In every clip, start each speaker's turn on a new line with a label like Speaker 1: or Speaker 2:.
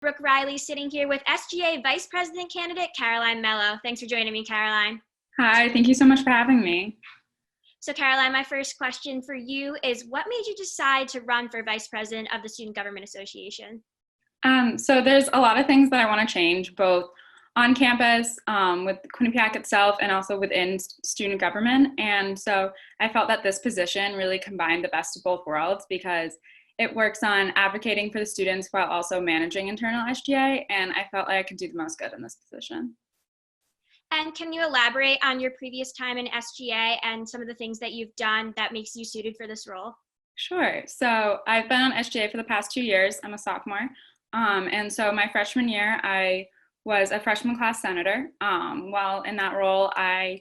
Speaker 1: Brooke Reilly sitting here with SGA Vice President candidate Caroline Mello. Thanks for joining me, Caroline.
Speaker 2: Hi, thank you so much for having me.
Speaker 1: So Caroline, my first question for you is what made you decide to run for Vice President of the Student Government Association?
Speaker 2: So there's a lot of things that I want to change, both on campus, with Quinnipiac itself, and also within student government. And so I felt that this position really combined the best of both worlds because it works on advocating for the students while also managing internal SGA, and I felt like I could do the most good in this position.
Speaker 1: And can you elaborate on your previous time in SGA and some of the things that you've done that makes you suited for this role?
Speaker 2: Sure. So I've been on SGA for the past 2 years. I'm a sophomore. And so my freshman year, I was a freshman class senator. While in that role, I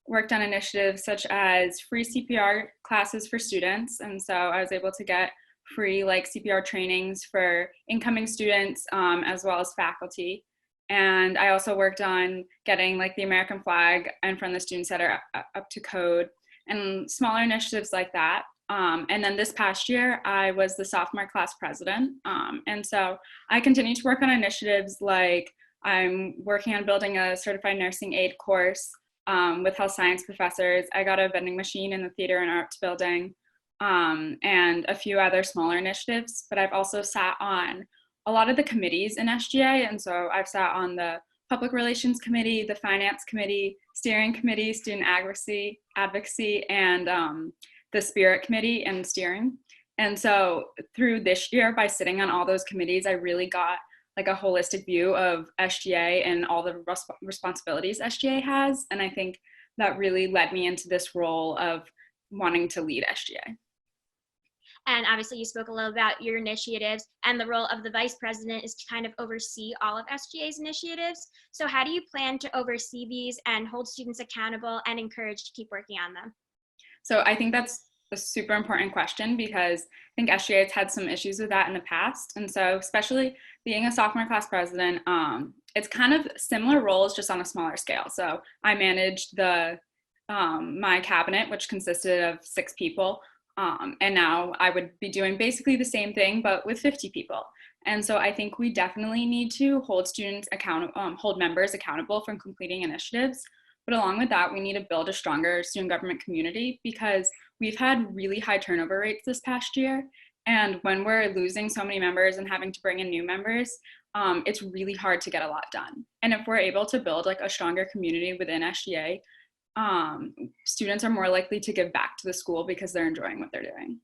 Speaker 2: worked on initiatives such as free CPR classes for students. And so I was able to get free CPR trainings for incoming students as well as faculty. And I also worked on getting the American flag in front of the student center up to code and smaller initiatives like that. And then this past year, I was the sophomore class president. And so I continue to work on initiatives like I'm working on building a certified nursing aid course with health science professors. I got a vending machine in the theater and arts building and a few other smaller initiatives. But I've also sat on a lot of the committees in SGA. And so I've sat on the Public Relations Committee, the Finance Committee, Steering Committee, Student Advocacy, and the Spirit Committee and Steering. And so through this year, by sitting on all those committees, I really got a holistic view of SGA and all the responsibilities SGA has. And I think that really led me into this role of wanting to lead SGA.
Speaker 1: And obviously you spoke a little about your initiatives, and the role of the vice president is to kind of oversee all of SGA's initiatives. So how do you plan to oversee these and hold students accountable and encourage to keep working on them?
Speaker 2: So I think that's a super important question because I think SGA has had some issues with that in the past. And so especially being a sophomore class president, it's kind of similar roles, just on a smaller scale. So I managed my cabinet, which consisted of 6 people. And now I would be doing basically the same thing, but with 50 people. And so I think we definitely need to hold hold members accountable for completing initiatives. But along with that, we need to build a stronger student government community because we've had really high turnover rates this past year. And when we're losing so many members and having to bring in new members, it's really hard to get a lot done. And if we're able to build a stronger community within SGA, students are more likely to give back to the school because they're enjoying what they're doing.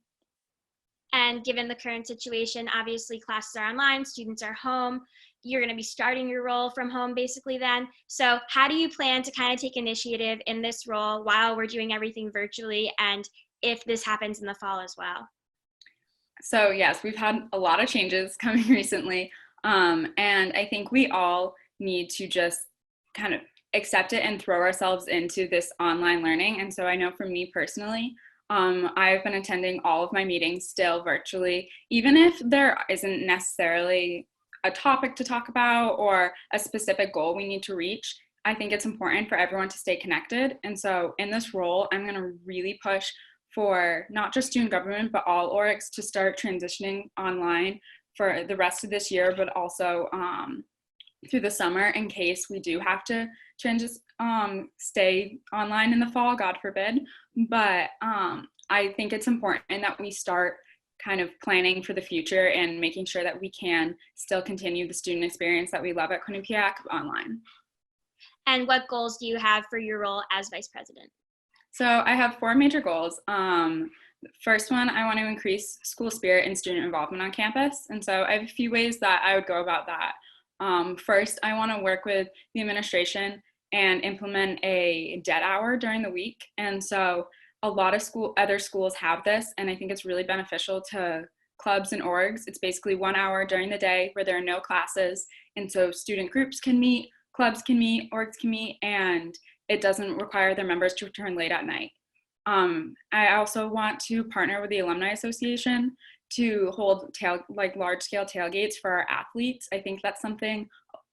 Speaker 1: And given the current situation, obviously classes are online, students are home. You're going to be starting your role from home basically then. So how do you plan to kind of take initiative in this role while we're doing everything virtually, and if this happens in the fall as well?
Speaker 2: So yes, we've had a lot of changes coming recently. And I think we all need to just kind of accept it and throw ourselves into this online learning. And so I know for me personally, I've been attending all of my meetings still virtually, even if there isn't necessarily a topic to talk about or a specific goal we need to reach. I think it's important for everyone to stay connected. And so in this role, I'm going to really push for not just student government, but all orgs to start transitioning online for the rest of this year, but also through the summer in case we do have to stay online in the fall, God forbid. But I think it's important that we start kind of planning for the future and making sure that we can still continue the student experience that we love at Quinnipiac online.
Speaker 1: And what goals do you have for your role as vice president?
Speaker 2: So I have 4 major goals. First one, I want to increase school spirit and student involvement on campus. And so I have a few ways that I would go about that. First, I want to work with the administration and implement a debt hour during the week. And so a lot of other schools have this, and I think it's really beneficial to clubs and orgs. It's basically 1 hour during the day where there are no classes. And so student groups can meet, clubs can meet, orgs can meet, and it doesn't require their members to return late at night. I also want to partner with the Alumni Association to hold large-scale tailgates for our athletes. I think that's something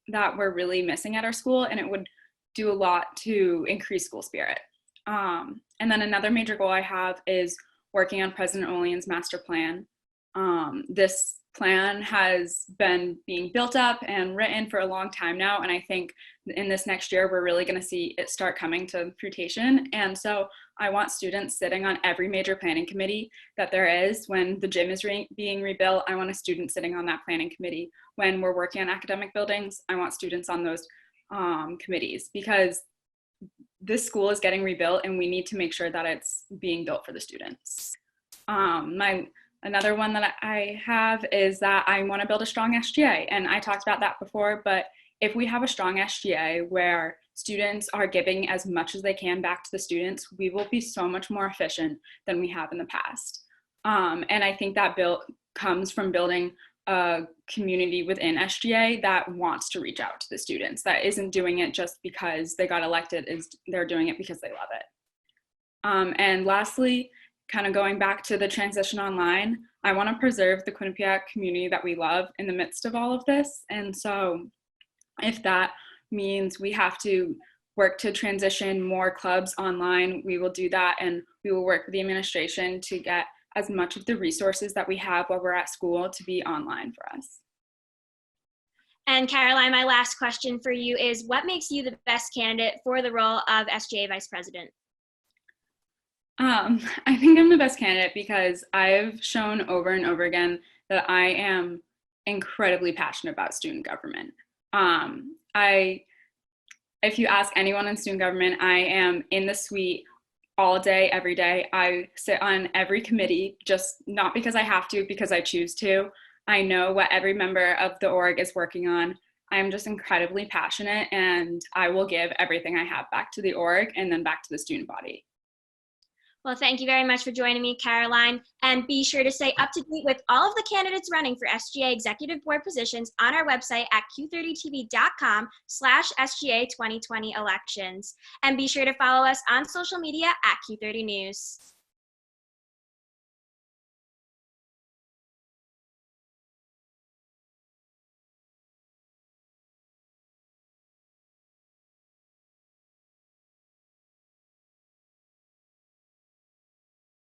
Speaker 2: that we're really missing at our school, and it would do a lot to increase school spirit. And then another major goal I have is working on President Olian's master plan. This plan has been being built up and written for a long time now, and I think in this next year we're really going to see it start coming to fruition. And so I want students sitting on every major planning committee that there is. When the gym is being rebuilt, I want a student sitting on that planning committee. When we're working on academic buildings, I want students on those committees, because this school is getting rebuilt and we need to make sure that it's being built for the students. Another one that I have is that I want to build a strong SGA, and I talked about that before, but if we have a strong SGA where students are giving as much as they can back to the students, we will be so much more efficient than we have in the past. And I think that comes from building a community within SGA that wants to reach out to the students, that isn't doing it just because they got elected, they're doing it because they love it. And lastly, kind of going back to the transition online, I want to preserve the Quinnipiac community that we love in the midst of all of this. And so if that means we have to work to transition more clubs online, we will do that, and we will work with the administration to get as much of the resources that we have while we're at school to be online for us.
Speaker 1: And Caroline, my last question for you is, what makes you the best candidate for the role of SGA Vice President?
Speaker 2: I think I'm the best candidate because I've shown over and over again that I am incredibly passionate about student government. If you ask anyone in student government, I am in the suite all day, every day. I sit on every committee, just not because I have to, because I choose to. I know what every member of the org is working on. I'm just incredibly passionate, and I will give everything I have back to the org and then back to the student body.
Speaker 1: Well, thank you very much for joining me, Caroline. And be sure to stay up to date with all of the candidates running for SGA Executive Board positions on our website at q30tv.com/SGA 2020 elections. And be sure to follow us on social media at Q30 News.